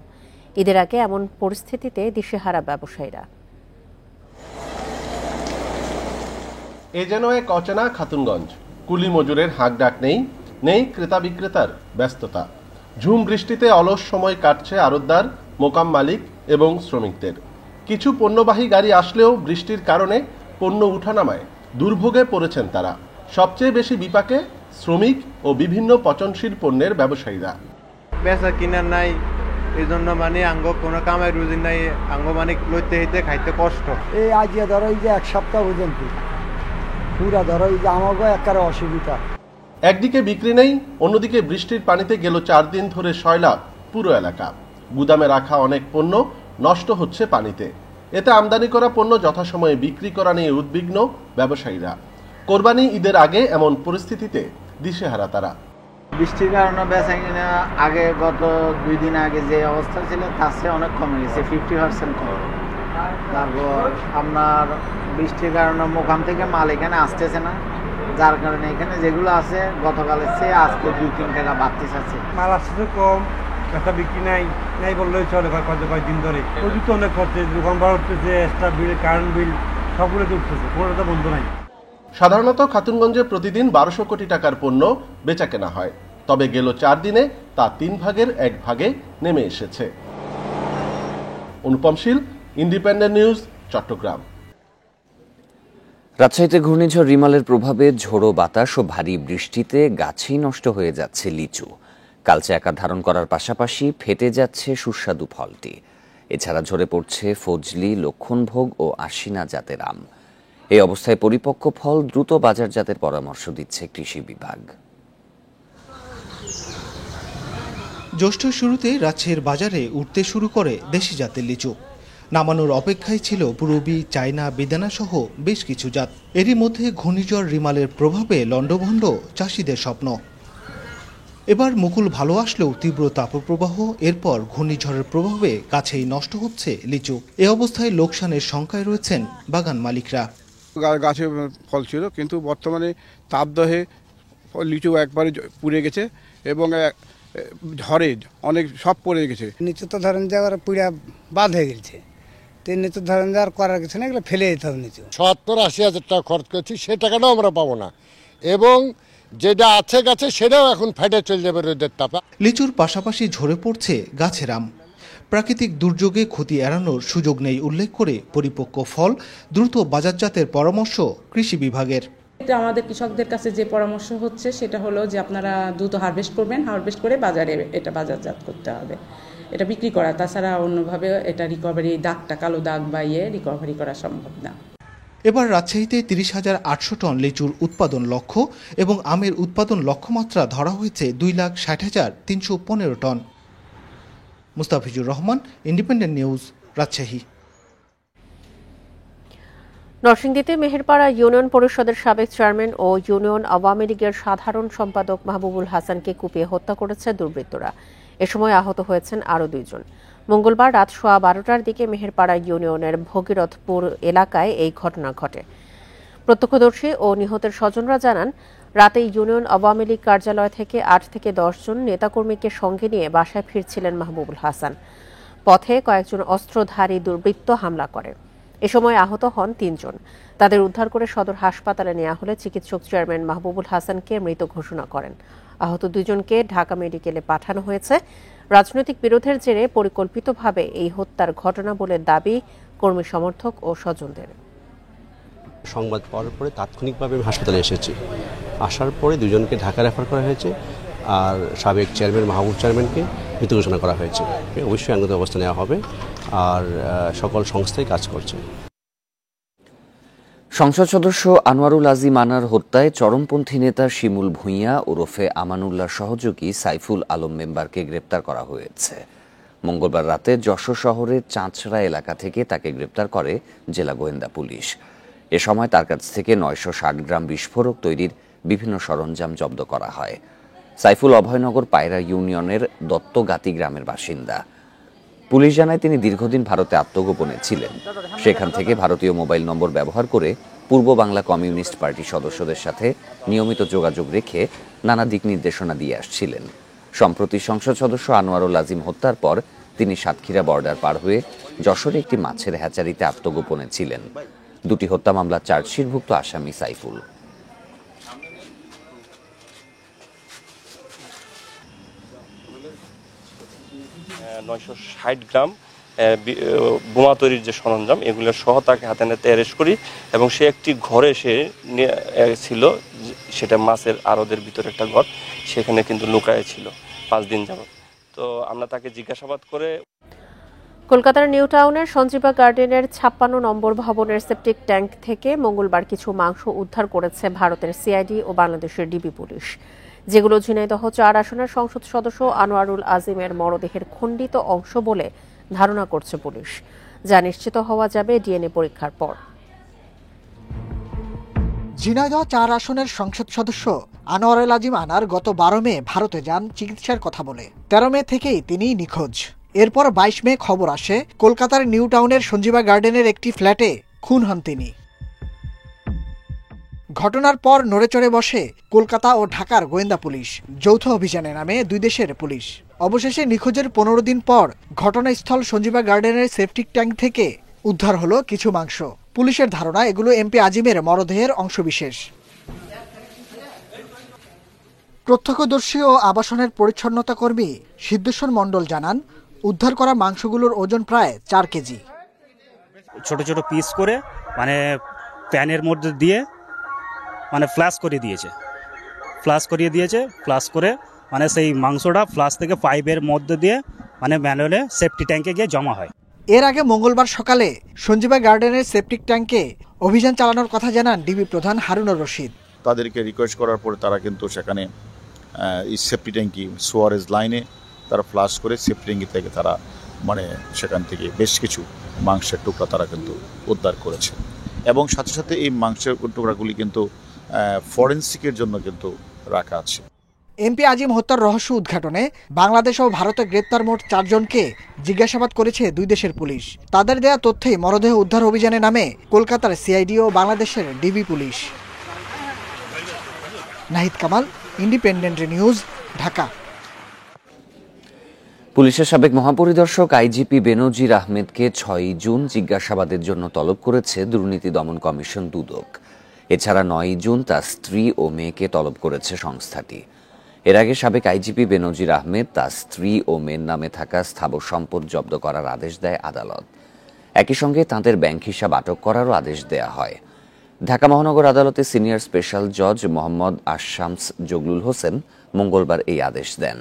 ঈদের আগে এমন পরিস্থিতিতে দিশেহারা ব্যবসায়ীরা। এ যেন এক অচেনা খাতুনগঞ্জ। কুলি মজুরের হাঁক ডাক নেই, নেই ক্রেতা বিক্রেতার ব্যস্ততা। ঝুম বৃষ্টিতে অলস সময় কাটছে আড়তদার, মোকাম মালিক এবং শ্রমিকদের। কিছু পণ্যবাহী গাড়ি আসলেও বৃষ্টির কারণে পণ্য উঠানামায় দুর্ভোগে পড়েছেন তারা। সবচেয়ে বেশি বিপাকে শ্রমিক ও বিভিন্ন পচনশীল পণ্যের ব্যবসায়ীরা। বেচা কিনা নাই, এই জন্য মানে আঙ্গ কোনো কামাই রুজি নাই, আঙ্গ মানে লইতে হইতে খাইতে কষ্ট। এই আজিয়া ধরো এই যে এক সপ্তাহ পর্যন্ত পুরা ধরো এই যে আমাকে একারে অসুবিধা। একদিকে বিক্রি নেই, অন্যদিকে বৃষ্টির পানিতে গেল 4 দিন ধরে সয়লাব পুরো এলাকা। গুদামে রাখা অনেক পণ্য নষ্ট হচ্ছে পানিতে। এতে আমদানি করা পণ্য যথাসময়ে বিক্রি করা নিয়ে উদ্বিগ্ন ব্যবসায়ীরা। কোরবানি ঈদের আগে এমন পরিস্থিতিতে দিশেহারা তারা। বৃষ্টির কারণে বেচা কিনা আগে গত 2 দিন আগে যে অবস্থা ছিল তার চেয়ে অনেক কমে গেছে, 50% কম। তারপর আপনার বৃষ্টির কারণে মোকাম থেকে মাল এখানে আসতেছে না, যার কারণে এখানে যেগুলো আছে গতকালের চেয়ে আজকে 2-3 টাকা বাড়তি আছে। মাল আসছে কম, একটা বিক্রি নাই নাই বললেই চলে। কয়েকদিন ধরে প্রযুক্ত অনেক খরচে, দোকান ভাড়া উঠতেছে, এক্সট্রা বিল, কারেন্ট বিল সবগুলো উঠতেছে, কোনোটা বন্ধ নাই। সাধারণত খাতুনগঞ্জে প্রতিদিন 1200 কোটি টাকার পণ্য বেচা কেনা হয়, তবে গেল 4 দিনে তা 3 ভাগের 1 ভাগে নেমে এসেছে। অনুপম শীল, ইন্ডিপেন্ডেন্ট নিউজ, চট্টগ্রাম। রাজশাহীতে ঘূর্ণিঝড় রিমালের প্রভাবে ঝোড়ো বাতাস ও ভারী বৃষ্টিতে গাছেই নষ্ট হয়ে যাচ্ছে লিচু। কালচে আকার ধারণ করার পাশাপাশি ফেটে যাচ্ছে সুস্বাদু ফলটি। এছাড়া ঝরে পড়ছে ফজলি, লক্ষণভোগ ও আশিনা জাতের আম। এই অবস্থায় পরিপক্ক ফল দ্রুত বাজারজাতের পরামর্শ দিচ্ছে কৃষি বিভাগ। জ্যৈষ্ঠ শুরুতে রাজশাহীর বাজারে উঠতে শুরু করে দেশি জাতের লিচু। নামানোর অপেক্ষায় ছিল পুরবী, চায়না, বেদানা সহ বেশ কিছু জাত। এরই মধ্যে ঘূর্ণিঝড় রিমালের প্রভাবে লণ্ডভণ্ড চাষিদের স্বপ্ন। এবার মুকুল ভালো আসলেও তীব্র তাপপ্রবাহ, এরপর ঘূর্ণিঝড়ের প্রভাবে গাছেই নষ্ট হচ্ছে লিচু। এ অবস্থায় লোকসানের শঙ্কায় রয়েছেন বাগান মালিকরা। গাছে ফল ছিল, কিন্তু বর্তমানে তাপদহে লিচু একবারে পুড়ে গেছে এবং ঝড়ে অনেক সব পড়ে গেছে। নিচে তো ধরেন যে আবার পুড়া বাদ হয়ে গেছে, নিচে ধরেন যে আর করার কিছু না, এগুলো ফেলে যেতে হবে নিচে। 70-80 হাজার টাকা খরচ করেছি, সে টাকাটাও আমরা পাবো না, এবং যেটা আছে গাছে সেটাও এখন ফেটে চলে যাবে রোদের তাপে। লিচুর পাশাপাশি ঝরে পড়ছে গাছের আম। প্রাকৃতিক দুর্যোগে ক্ষতি এড়ানোর সুযোগ নেই উল্লেখ করে পরিপক্ক ফল দ্রুত বাজারজাতের পরামর্শ কৃষি বিভাগের। আমাদের কৃষকদের কাছে যে পরামর্শ হচ্ছে সেটা হলো যে আপনারা দ্রুত হারভেস্ট করবেন, হারভেস্ট করে বাজারে এটা বাজারজাত করতে হবে, এটা বিক্রি করা। তাছাড়া অন্যভাবে এটা রিকভারি, দাগটা কালো দাগ বা রিকভারি করা সম্ভব না। এবার রাজশাহীতে 30,800 টন লিচুর উৎপাদন লক্ষ্য এবং আমের উৎপাদন লক্ষ্যমাত্রা ধরা হয়েছে 2,60,315 টন। Mustafizur Rahman, independent news, Rajshahi. নরসিংদীতে মেহেরপাড়া ইউনিয়ন পরিষদের সাবেক চেয়ারম্যান ও ইউনিয়ন আওয়ামী লীগের সাধারণ সম্পাদক মাহবুবুল হাসানকে কুপিয়ে হত্যা করেছে দুর্বৃত্তরা। এ সময় আহত হয়েছেন আরও 2 জন। মঙ্গলবার রাত 12:15টার দিকে মেহেরপাড়া ইউনিয়নের ভগীরথপুর এলাকায় এই ঘটনা ঘটে। প্রত্যক্ষদর্শী ও নিহতের স্বজনরা জানান, রাতে ইউনিয়ন আওয়ামী লীগ কার্যালয় থেকে 8 থেকে 10 জন নেতাকর্মীকে সঙ্গে নিয়ে বাসায় ফিরছিলেন মাহবুবুল হাসান। পথে কয়েকজন অস্ত্রধারী দুর্বৃত্ত হামলা করে। এ সময় আহত হন 3 জন। তাদের উদ্ধার করে সদর হাসপাতালে নেওয়া হলে চিকিৎসক চেয়ারম্যান মাহবুবুল হাসানকে মৃত ঘোষণা করেন। আহত 2 জনকে ঢাকা মেডিকেলে পাঠানো হয়েছে। রাজনৈতিক বিরোধের জেরে পরিকল্পিতভাবে এই হত্যার ঘটনা বলে দাবি কর্মী সমর্থক ও স্বজনদের। সংবাদ পাওয়ার পরে তাৎক্ষণিকভাবে আমি হাসপাতালে এসেছি। আসার পরে 2 জনকে ঢাকা রেফার করা হয়েছে, আর সাবেক চেয়ারম্যান মাহবুব চেয়ারম্যানকে মৃত ঘোষণা করা হয়েছে। অবশ্যই আইনগত ব্যবস্থা নেওয়া হবে, আর সকল সংস্থাই কাজ করছে। সংসদ সদস্য আনোয়ারুল আজিম আনার হত্যায় চরমপন্থী নেতা শিমুল ভূঁইয়া ওরফে আমানুল্লাহ সহযোগী সাইফুল আলম মেম্বারকে গ্রেপ্তার করা হয়েছে। মঙ্গলবার রাতে যশোর শহরের চাঁচড়া এলাকা থেকে তাকে গ্রেপ্তার করে জেলা গোয়েন্দা পুলিশ। এ সময় তার কাছ থেকে 960 গ্রাম বিস্ফোরক তৈরির বিভিন্ন সরঞ্জাম জব্দ করা হয়। সাইফুল অভয়নগর পায়রা ইউনিয়নের দত্তগাতি গ্রামের বাসিন্দা। পুলিশ জানায় তিনি দীর্ঘদিন ভারতে আত্মগোপনে ছিলেন। সেখান থেকে ভারতীয় মোবাইল নম্বর ব্যবহার করে পূর্ব বাংলা কমিউনিস্ট পার্টি সদস্যদের সাথে নিয়মিত যোগাযোগ রেখে নানা দিক নির্দেশনা দিয়ে আসছিলেন। সম্প্রতি সংসদ সদস্য আনোয়ারুল আজিম হত্যার পর তিনি সাতক্ষীরা বর্ডার পার হয়ে যশোরে একটি মাছের হ্যাচারিতে আত্মগোপনে ছিলেন। দুটি হত্যা মামলার চার্জশিটভুক্ত আসামি সাইফুল। $960 গ্রাম বোমা তৈরির যে সরঞ্জাম এগুলো সহ তাকে হাতে নাতে অ্যারেস্ট করি এবং সে একটি ঘরে সে ছিল, সেটা মাছের আড়তের ভিতরে একটা ঘর, সেখানে কিন্তু লুকায় ছিল 5 দিন যাবত। তো আমরা তাকে জিজ্ঞাসাবাদ করে কলকাতার নিউ টাউনের সঞ্জীবা গার্ডেনের 56 নম্বর ভবনের সেপটিক ট্যাঙ্ক থেকে মঙ্গলবার কিছু মাংস উদ্ধার করেছে ভারতের সিআইডি ও বাংলাদেশের ডিবি পুলিশ, যেগুলো ঝিনাইদহ 4 আসনের সংসদ সদস্য আনোয়ারুল আজিমের মরদেহের খণ্ডিত অংশ বলে ধারণা করছে পুলিশ, যা নিশ্চিত হওয়া যাবে ডিএনএ পরীক্ষার পর। ঝিনাইদহ 4 আসনের সংসদ সদস্য আনোয়ারুল আজিম আনার গত 12 মে ভারতে যান চিকিৎসার কথা বলে। 13 মে থেকেই তিনি নিখোঁজ। এরপর 22 মে খবর আসে কলকাতার নিউ টাউনের সঞ্জীবা গার্ডেনের একটি ফ্ল্যাটে খুন হন তিনি। ঘটনার পর নড়েচড়ে বসে কলকাতা ও ঢাকার গোয়েন্দা পুলিশ। যৌথ অভিযানে নামে দুই দেশের পুলিশ। অবশেষে নিখোঁজের 15 দিন পর ঘটনাস্থল সঞ্জীবা গার্ডেনের সেপটিক ট্যাঙ্ক থেকে উদ্ধার হলো কিছু মাংস। পুলিশের ধারণা এগুলো এমপি আজিমের মরদেহের অংশবিশেষ। প্রত্যক্ষদর্শী ও আবাসনের পরিচ্ছন্নতা কর্মী সিদ্ধেশ্বর মণ্ডল জানান, উদ্ধার করা মাংসগুলোর ওজন প্রায় 4 কেজি। ছোট ছোট পিস করে প্যানের মধ্যে দিয়ে ফ্ল্যাশ করিয়ে দিয়েছে। ফ্ল্যাশ করে সেই মাংসটা ফ্ল্যাশ থেকে পাইপের মধ্যে দিয়ে ম্যানুয়ালে সেফটি ট্যাঙ্কে গিয়ে জমা হয়। এর আগে মঙ্গলবার সকালে সঞ্জীবা গার্ডেনের সেপটিক ট্যাঙ্কে অভিযান চালানোর কথা জানান ডিবি প্রধান হারুনুর রশিদ। তাদেরকে রিকোয়েস্ট করার পরে তারা কিন্তু সেখানে এই সেফটি ট্যাঙ্কি সুয়ারেজ লাইনে তারা ফ্লাশ করে সেফটি ট্যাঙ্কি থেকে তারা সেখান থেকে বেশ কিছু মাংসের টুকরা তারা কিন্তু উদ্ধার করেছে এবং সাথে সাথে এই মাংসের টুকরাগুলি কিন্তু ফরেনসিকের জন্য কিন্তু রাখা আছে। এমপি আজিম হত্যার রহস্য উদ্ঘাটনে বাংলাদেশ ও ভারতে গ্রেপ্তার মোট 4 জনকে জিজ্ঞাসাবাদ করেছে দুই দেশের পুলিশ। তাদের দেয়া তথ্যে মরদেহ উদ্ধার অভিযানে নামে কলকাতার সিআইডি ও বাংলাদেশের DB police. Nahid Kamal, independent news, Dhaka. পুলিশের সাবেক মহাপরিদর্শক আইজিপি বেনজির আহমেদকে 6 জুন জিজ্ঞাসাবাদের জন্য তলব করেছে দুর্নীতি দমন কমিশন দুদক। এছাড়া 9 জুন তার স্ত্রী ও মেয়েকে তলব করেছে সংস্থাটি। এর আগে সাবেক আইজিপি বেনজির আহমেদ তার স্ত্রী ও মেয়ের নামে থাকা স্থাবর সম্পদ জব্দ করার আদেশ দেয় আদালত। একই সঙ্গে তাঁদের ব্যাংক হিসাব আটক করারও আদেশ দেয়া হয়। ঢাকা মহানগর আদালতে সিনিয়র স্পেশাল জজ মোহাম্মদ আশামস জগলুল হোসেন মঙ্গলবার এই আদেশ দেন।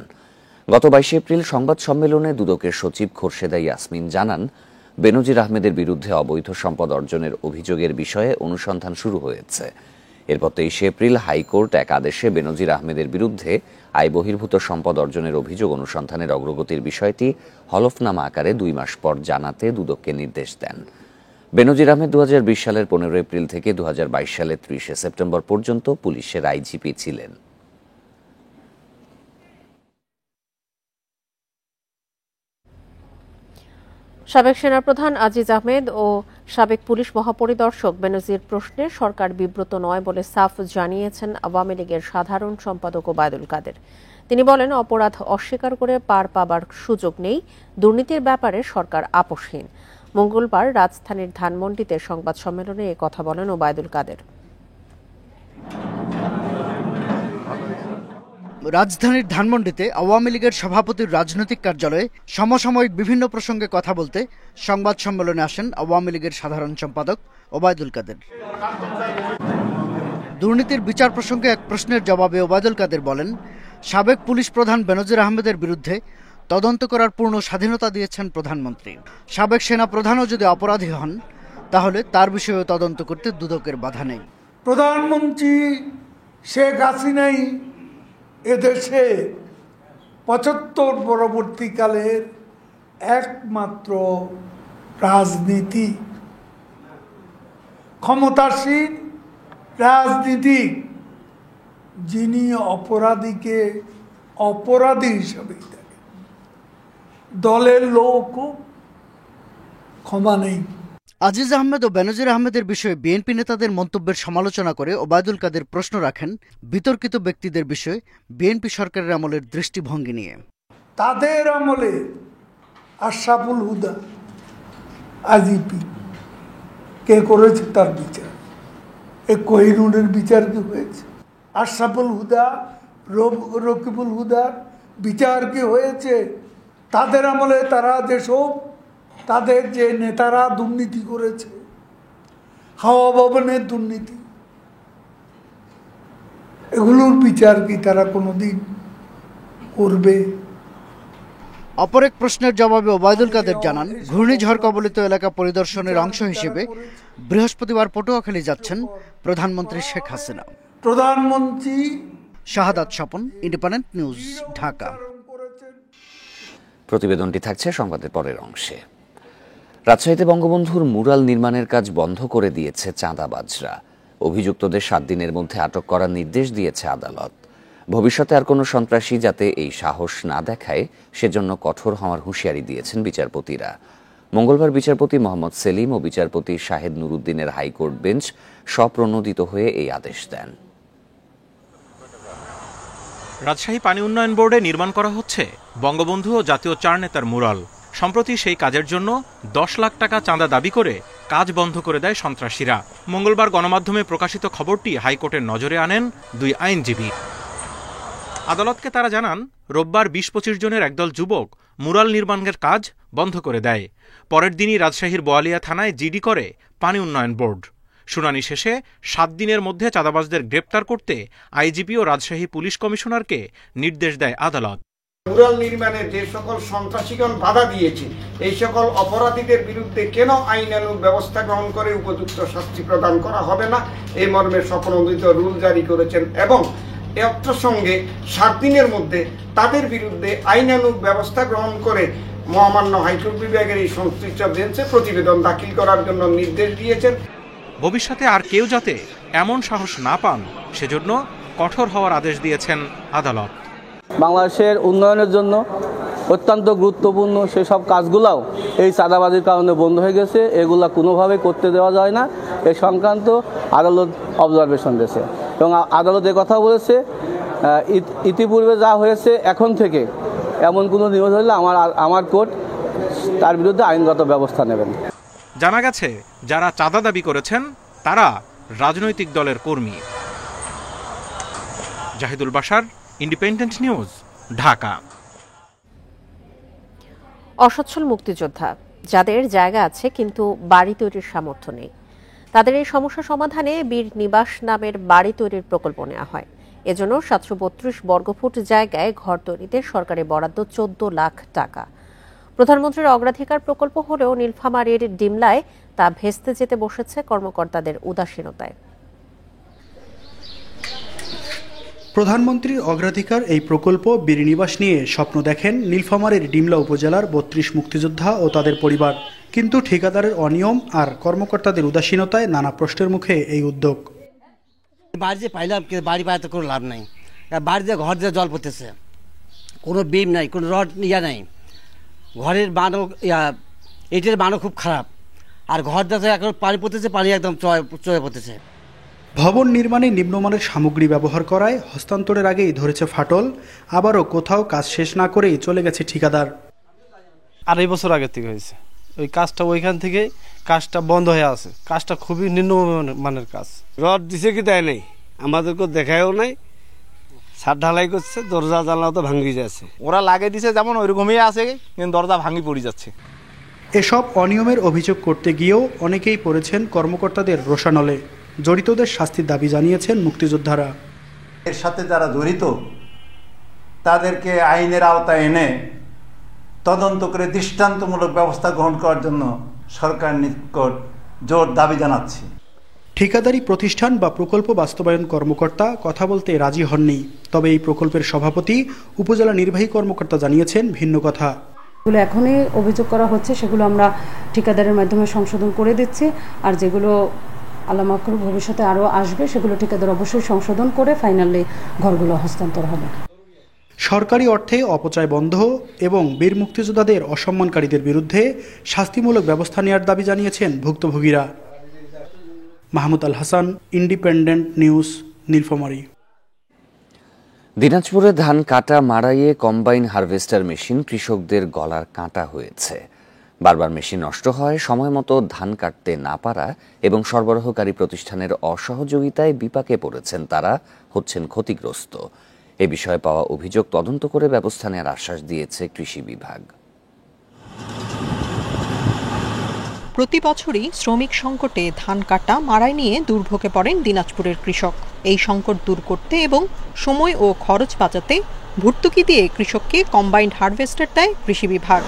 গত 22 এপ্রিল সংবাদ সম্মেলনে দুদকের সচিব খোরশেদা ইয়াসমিন জানান, বেনজির আহমেদের বিরুদ্ধে অবৈধ সম্পদ অর্জনের অভিযোগের বিষয়ে অনুসন্ধান শুরু হয়েছে। এরপর 23 এপ্রিল হাইকোর্ট এক আদেশে বেনজির আহমেদের বিরুদ্ধে আয় বহির্ভূত সম্পদ অর্জনের অভিযোগ অনুসন্ধানের অগ্রগতির বিষয়টি হলফনামা আকারে 2 মাস পর জানাতে দুদককে নির্দেশ দেন। বেনজির আহমেদ 2020 সালের 15 এপ্রিল থেকে 2022 সালের 30 সেপ্টেম্বর পর্যন্ত পুলিশের আইজিপি ছিলেন। সাবেক সেনাপ্রধান আজিজ আহমেদ ও সাবেক পুলিশ মহাপরিদর্শক বেনজির প্রশ্নে সরকার বিব্রত নয় বলে সাফ জানিয়েছেন আওয়ামী লীগের সাধারণ সম্পাদক ওবায়দুল কাদের। তিনি বলেন, অপরাধ অস্বীকার করে পার পাবার সুযোগ নেই, দুর্নীতির ব্যাপারে সরকার আপোষহীন। মঙ্গলবার রাজধানীর ধানমন্ডিতে সংবাদ সম্মেলনে এ কথা বলেন ওবায়দুল কাদের। রাজধানীর ধানমন্ডিতে আওয়ামী লীগের সভাপতির রাজনৈতিক কার্যালয়ে সমসাময়িক বিভিন্ন প্রসঙ্গে কথা বলতে সংবাদ সম্মেলনে আসেন আওয়ামী লীগের সাধারণ সম্পাদক ওবায়দুল কাদের। দুর্নীতির বিচার প্রসঙ্গে এক প্রশ্নের জবাবে ওবায়দুল কাদের বলেন, সাবেক পুলিশ প্রধান বেনজির আহমেদের বিরুদ্ধে তদন্ত করার পূর্ণ স্বাধীনতা দিয়েছেন প্রধানমন্ত্রী। সাবেক সেনা প্রধানও যদি অপরাধী হন তাহলে তার বিষয়ে তদন্ত করতে দুদকের বাধা নেই। প্রধানমন্ত্রী শেখ হাসিনাই এদেশে 75 পরবর্তীকালের একমাত্র রাজনীতি ক্ষমতাসীন রাজনীতিক যিনি অপরাধীকে অপরাধী হিসাবেই দেখেন। দলের লোক ক্ষমা নেই। আজিজ আহমেদ ও বেনজির আহমেদের বিষয়ে বিএনপি নেতাদের মন্তব্যের সমালোচনা করে ওবায়দুল কাদের প্রশ্ন রাখেন বিতর্কিত ব্যক্তিদের বিষয়ে বিএনপি সরকারের আমলের দৃষ্টিভঙ্গি নিয়ে। তাদের আমলে আশরাফুল হুদা আইজিপি কে করেছে তার বিচার? এ কোহিনুরের বিচার কি হয়েছে? আশরাফুল হুদা রকিবুল হুদার বিচার কি হয়েছে? তাদের আমলে তারা যেসব তাদের যে নেতারা দুর্নীতি করেছে, হাওয়া ভবনের দুর্নীতি, এগুলোর বিচার কি তারা কোনোদিন করবে? অপর এক প্রশ্নের জবাবে ওবায়দুল কাদের জানান, ঘূর্ণিঝড় কবলিত এলাকা পরিদর্শনের অংশ হিসেবে বৃহস্পতিবার পটুয়াখালী যাচ্ছেন প্রধানমন্ত্রী শেখ হাসিনা। প্রধানমন্ত্রী শাহাদাত স্বপন, ইন্ডিপেন্ডেন্ট নিউজ, ঢাকা। প্রতিবেদনটি থাকছে সংবাদের পরের অংশে। রাজশাহীতে বঙ্গবন্ধুর মুরাল নির্মাণের কাজ বন্ধ করে দিয়েছে চাঁদাবাজরা। অভিযুক্তদের 7 দিনের মধ্যে আটক করার নির্দেশ দিয়েছে আদালত। ভবিষ্যতে আর কোনো সন্ত্রাসী যাতে এই সাহস না দেখায় সেজন্য কঠোর হওয়ার হুঁশিয়ারি দিয়েছেন বিচারপতিরা। মঙ্গলবার বিচারপতি মোহাম্মদ সেলিম ও বিচারপতি শাহেদ নুরুদ্দিনের হাইকোর্ট বেঞ্চ স্বপ্রণোদিত হয়ে এই আদেশ দেন। রাজশাহী পানি উন্নয়ন বোর্ডে নির্মাণ করা হচ্ছে বঙ্গবন্ধু ও জাতীয় 4 নেতার মুরাল। সম্প্রতি সেই কাজের জন্য 10 লাখ টাকা চাঁদা দাবি করে কাজ বন্ধ করে দেয় সন্ত্রাসীরা। মঙ্গলবার গণমাধ্যমে প্রকাশিত খবরটি হাইকোর্টের নজরে আনেন 2 আইনজীবী। আদালতকে তারা জানান, রোববার 20-25 জনের একদল যুবক মুরাল নির্মাণের কাজ বন্ধ করে দেয়। পরের দিনই রাজশাহীর বোয়ালিয়া থানায় জিডি করে পানি উন্নয়ন বোর্ড। শুনানি শেষে 7 দিনের মধ্যে চাঁদাবাজদের গ্রেপ্তার করতে আইজিপি ও রাজশাহী পুলিশ কমিশনারকে নির্দেশ দেয় আদালত। মুরাল নির্মাণে যে সকল সন্ত্রাসীগণ বাধা দিয়েছে, এই সকল অপরাধীদের বিরুদ্ধে কেন আইনানুগ ব্যবস্থা গ্রহণ করে উপযুক্ত শাস্তি প্রদান করা হবে না, এই মর্মে স্বপ্রণোদিত রুল জারি করেছেন এবং এর সঙ্গে 7 দিনের মধ্যে তাদের বিরুদ্ধে আইনানুগ ব্যবস্থা গ্রহণ করে মহামান্য হাইকোর্ট বিভাগের এই সংশ্লিষ্ট বেঞ্চে প্রতিবেদন দাখিল করার জন্য নির্দেশ দিয়েছেন। ভবিষ্যতে আর কেউ যাতে এমন সাহস না পান সেজন্য কঠোর হওয়ার আদেশ দিয়েছেন আদালত। বাংলাদেশের উন্নয়নের জন্য অত্যন্ত গুরুত্বপূর্ণ সেসব কাজগুলোও এই চাঁদাবাজির কারণে বন্ধ হয়ে গেছে। এগুলা কোনোভাবে করতে দেওয়া যায় না, এ সংক্রান্ত আদালত অবজারভেশন দিয়েছে এবং আদালত কথা বলেছে, ইতিপূর্বে যা হয়েছে এখন থেকে এমন কোনো নিউজ হলে আমার কোর্ট তার বিরুদ্ধে আইনগত ব্যবস্থা নেবেন। জানা গেছে, যারা চাঁদা দাবি করেছেন তারা রাজনৈতিক দলের কর্মী। Zahidul Bashar, independent news, Dhaka. অসচ্ছল মুক্তিযোদ্ধা যাদের জায়গা আছে কিন্তু বাড়ি তৈরির সামর্থ্য নেই, তাদের এই সমস্যা সমাধানে বীর নিবাস নামের বাড়ি তৈরির প্রকল্প নেওয়া হয়। এজন্য 732 বর্গফুট জায়গায় ঘর তৈরিতে সরকারি বরাদ্দ 14 লাখ টাকা। প্রধানমন্ত্রীর অগ্রাধিকার প্রকল্প হলেও নীলফামারীর ডিমলায় তা ভেস্তে যেতে বসেছে কর্মকর্তাদের উদাসীনতায়। প্রধানমন্ত্রীর অগ্রাধিকার এই প্রকল্প বীর নিবাস নিয়ে স্বপ্ন দেখেন নীলফামারীর ডিমলা উপজেলার 32 মুক্তিযোদ্ধা ও তাদের পরিবার। কিন্তু ঠিকাদারের অনিয়ম আর কর্মকর্তাদের উদাসীনতায় নানা প্রশ্নের মুখে এই উদ্যোগ। বাড়ি যে পাইলাম, বাড়ি পাইতে কোনো লাভ নাই। বাড়ি দিয়ে ঘর দিয়ে জল পড়তেছে, কোনো বিম নাই, কোনো রড নাই, ঘরের বানও এটার বানও খুব খারাপ, আর ঘর দিয়ে এখন পানি পড়তেছে, পানি একদম চয়ে পড়তেছে। ভবন নির্মাণে নিম্নমানের সামগ্রী ব্যবহার করায় হস্তান্তরের আগেই ধরেছে ফাটল, আবারও কোথাও কাজ শেষ না করেই চলে গেছে ঠিকাদার। 2.5 বছর আগে থেকে হয়েছে ওই কাজটা, ওইখান থেকে কাজটা বন্ধ হয়ে আছে। কাজটা খুবই নিম্নমানের কাজ। রড দিছে কি তাই নেই, আমাদেরকে দেখায়ও নাই। ছাদ ঢালাই করছে, দরজা জানলা তো ভাঙি যাচ্ছে। ওরা লাগিয়ে দিছে যেমন ওইরকমই আছে, কিন্তু দরজা ভাঙি পড়ে যাচ্ছে। এসব অনিয়মের অভিযোগ করতে গিয়েও অনেকেই পড়েছেন কর্মকর্তাদের রোষানলে। জড়িতদের শাস্তির দাবি জানিয়েছেন মুক্তিযোদ্ধারা। এর সাথে যারা জড়িত তাদেরকে আইনের আওতায় এনে তদন্ত করে দৃষ্টান্তমূলক ব্যবস্থা গ্রহণ করার জন্য সরকার নিকট জোর দাবি জানাচ্ছি। ঠিকাদারি প্রতিষ্ঠান বা প্রকল্প বাস্তবায়ন কর্মকর্তা কথা বলতে রাজি হননি। তবে এই প্রকল্পের সভাপতি উপজেলা নির্বাহী কর্মকর্তা জানিয়েছেন ভিন্ন কথা। যেগুলো এখনই অভিযোগ করা হচ্ছে সেগুলো আমরা ঠিকাদারের মাধ্যমে সংশোধন করে দিচ্ছি, আর যেগুলো আল্লাহ মাফ করুক ভবিষ্যতে আরও আসবে সেগুলো ঠিকাদার অবশ্যই সংশোধন করে ফাইনালি ঘরগুলো হস্তান্তর হবে। সরকারি অর্থে অপচয় বন্ধ এবং বীর মুক্তিযোদ্ধাদের অসম্মানকারীদের বিরুদ্ধে শাস্তিমূলক ব্যবস্থা নেওয়ার দাবি জানিয়েছেন ভুক্তভোগীরা। Mahmud Al Hasan, independent news, Nilphamari. দিনাজপুরে ধান কাটা মাড়াইয়ে কম্বাইন হারভেস্টার মেশিন কৃষকদের গলার কাঁটা হয়েছে। বারবার মেশিন নষ্ট হয়, সময় মতো ধান কাটতে না পারা এবং সরবরাহকারী প্রতিষ্ঠানের অসহযোগিতায় বিপাকে পড়েছেন তারা, হচ্ছেন ক্ষতিগ্রস্ত। এ বিষয়ে পাওয়া অভিযোগ তদন্ত করে ব্যবস্থা নেওয়ার আশ্বাস দিয়েছে কৃষি বিভাগ। প্রতি বছরই শ্রমিক সংকটে ধান কাটা মাড়াই নিয়ে দুর্ভোগে পড়েন দিনাজপুরের কৃষক। এই সংকট দূর করতে এবং সময় ও খরচ বাঁচাতে ভর্তুকি দিয়ে কৃষককে কম্বাইন্ড হারভেস্টার দেয় কৃষি বিভাগ।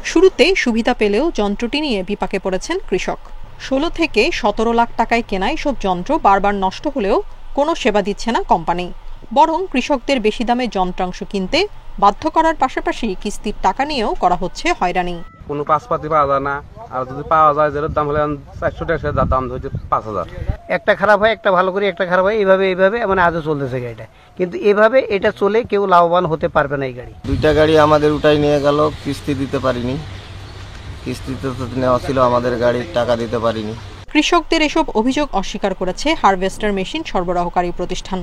শুরুতে সুবিধা পেলেও যন্ত্রটি নিয়ে বিপাকে পড়েছেন কৃষক। 16 থেকে 17 লাখ টাকায় কেনা এসব যন্ত্র বারবার নষ্ট হলেও কোনো সেবা দিচ্ছে না কোম্পানি, বরং কৃষকদের বেশি দামে যন্ত্রাংশ কিনতে বাধ্য করার পাশাপাশি কিস্তির টাকা নিয়েও করা হচ্ছে হয়রানি। কোনো পাসপাতি পাওয়া যায় না, আর যদি পাওয়া যায় যেটার দাম হলে 400 টাকা, দাম হচ্ছে 5000। একটা খারাপ হয়, একটা ভালো করে, একটা খারাপ হয়, এইভাবে মানে আজও চলতেছে গাড়িটা। কিন্তু এভাবে এটা চলে কেউ লাভবান হতে পারবে না। এই গাড়ি দুইটা গাড়ি আমাদের উঠাই নিয়ে গেল, কিস্তি দিতে পারিনি। কিস্তিতে তো নেওয়া ছিল, আমাদের গাড়ির টাকা দিতে পারিনি। কৃষকদের এসব অভিযোগ অস্বীকার করেছে হারভেস্টার মেশিন সরবরাহকারী প্রতিষ্ঠান।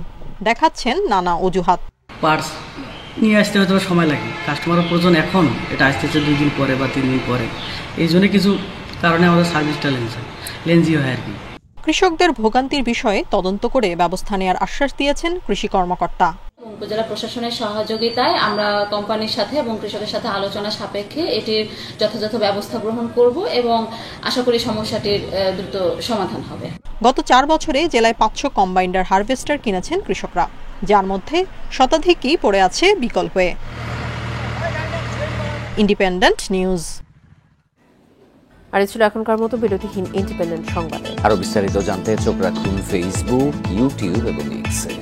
দেখাচ্ছেন নানা অজুহাত। পার্টস নিয়ে আসতে হয়তো সময় লাগে, কাস্টমারের প্রয়োজন এখন, এটা আসতেছে 2 দিন পরে বা 3 দিন পরে। এই জন্য কিছু কারণে আমাদের সার্ভিসটা লেন্জি হয় আর কি। কৃষকদের ভোগান্তির বিষয়ে তদন্ত করে ব্যবস্থা নেওয়ার আশ্বাস দিয়েছেন কৃষি কর্মকর্তা। উপজেলা প্রশাসনের সহযোগিতায় আমরা কোম্পানির সাথে এবং কৃষকের সাথে আলোচনা সাপেক্ষে এটির যথাযথ ব্যবস্থা গ্রহণ করব এবং আশা করি সমস্যাটির দ্রুত সমাধান হবে। গত 4 বছরে জেলায় 500 কম্বাইন্ডার হারভেস্টার কিনেছেন কৃষকরা, যার মধ্যে শতাধিকই পড়ে আছে বিকল হয়ে। Independent news. আর এই ছিল এখনকার মতো বিরতিহীন ইন্ডিপেন্ডেন্ট সংবাদে। আরো বিস্তারিত জানতে চোখ রাখুন ফেসবুক, ইউটিউব এবং এক্সে।